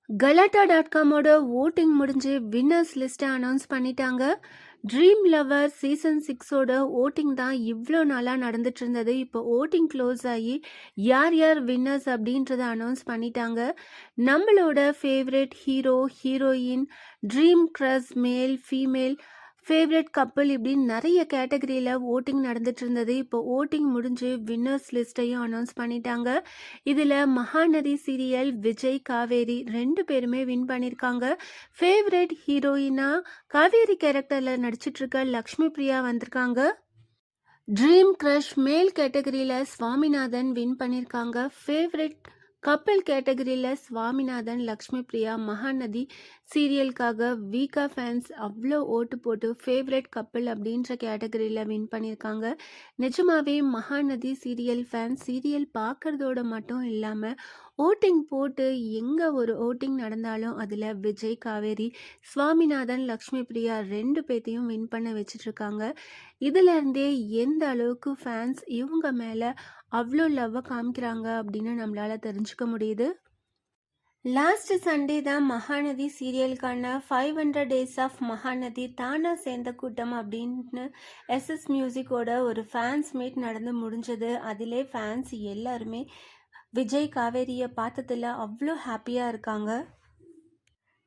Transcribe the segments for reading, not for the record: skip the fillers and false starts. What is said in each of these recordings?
கலாட்டா.காமோட voting முடிஞ்சு winners லிஸ்ட்டை announce பண்ணிட்டாங்க. ட்ரீம் லவர் சீசன் 6ஓட ஓட்டிங் தான் இவ்வளோ நாளாக நடந்துட்டு இருந்தது. இப்போ ஓட்டிங் க்ளோஸ் ஆகி யார் யார் வின்னர்ஸ் அப்படின்றத அனௌன்ஸ் பண்ணிட்டாங்க. நம்மளோட favourite hero, heroine, dream crush, மேல், ஃபீமேல், ஃபேவரட் கப்பிள் இப்படின்னு நிறைய கேட்டகரியில் ஓட்டிங் நடந்துட்டு இருந்தது. இப்போ ஓட்டிங் முடிஞ்சு வின்னர்ஸ் லிஸ்ட்டையும் அனௌன்ஸ் பண்ணிட்டாங்க. இதில் மகாநதி சீரியல் விஜய், காவேரி 2 பேருமே வின் பண்ணியிருக்காங்க. ஃபேவரட் ஹீரோயினா காவேரி கேரக்டரில் நடிச்சிட்டு இருக்க லக்ஷ்மி பிரியா வந்திருக்காங்க. ட்ரீம் க்ரஷ் மேல் கேட்டகரியில் சுவாமிநாதன் வின் பண்ணியிருக்காங்க. ஃபேவரட் கப்பல் கேட்டகரியில் சுவாமிநாதன், லக்ஷ்மி பிரியா. மகாநதி சீரியலுக்காக வீக்கா ஃபேன்ஸ் அவ்வளோ ஓட்டு போட்டு ஃபேவரட் கப்பல் அப்படின்ற கேட்டகரியில் வின் பண்ணியிருக்காங்க. நிஜமாவே மகாநதி சீரியல் ஃபேன்ஸ் சீரியல் பார்க்குறதோட மட்டும் இல்லாமல் ஓட்டிங் போட்டு எங்கே ஒரு ஓட்டிங் நடந்தாலும் அதில் விஜய், காவேரி, சுவாமிநாதன், லக்ஷ்மி பிரியா 2 பேர்த்தையும் வின் பண்ண வச்சிட்ருக்காங்க. இதிலேருந்தே எந்த அளவுக்கு ஃபேன்ஸ் இவங்க மேலே அவ்வளோ லவ்வை காமிக்கிறாங்க அப்படின்னு நம்மளால் தெரிஞ்சுக்க முடியுது. லாஸ்ட் சண்டே தான் மகாநதி சீரியலுக்கான 500 டேஸ் ஆஃப் மகாநதி தானா சேர்ந்த கூட்டம் அப்படின்னு எஸ்எஸ் மியூசிக்கோட ஒரு ஃபேன்ஸ் மீட் நடந்து முடிஞ்சது. அதிலே ஃபேன்ஸ் எல்லாருமே விஜய், காவேரியை பார்த்ததில் அவ்வளோ ஹாப்பியாக இருக்காங்க.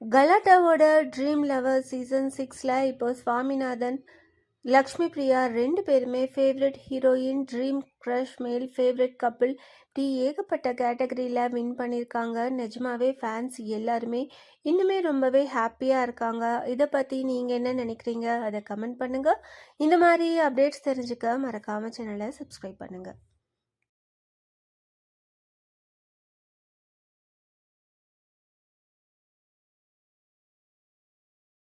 கலாட்டாவோட ட்ரீம் லவர் சீசன் 6ல் இப்போ சுவாமிநாதன், லக்ஷ்மி பிரியா 2 பேருமே ஃபேவரட் ஹீரோயின், ட்ரீம் க்ரஷ், மேல், ஃபேவரட் கப்பிள் இப்படி ஏகப்பட்ட கேட்டகரியில் வின் பண்ணியிருக்காங்க. நிஜமாவே ஃபேன்ஸ் எல்லாருமே இன்னுமே ரொம்பவே ஹாப்பியாக இருக்காங்க. இதை பற்றி நீங்கள் என்ன நினைக்கிறீங்க? அதை கமெண்ட் பண்ணுங்கள். இந்த மாதிரி அப்டேட்ஸ் தெரிஞ்சுக்க மறக்காமல் சேனலை சப்ஸ்கிரைப் பண்ணுங்கள்.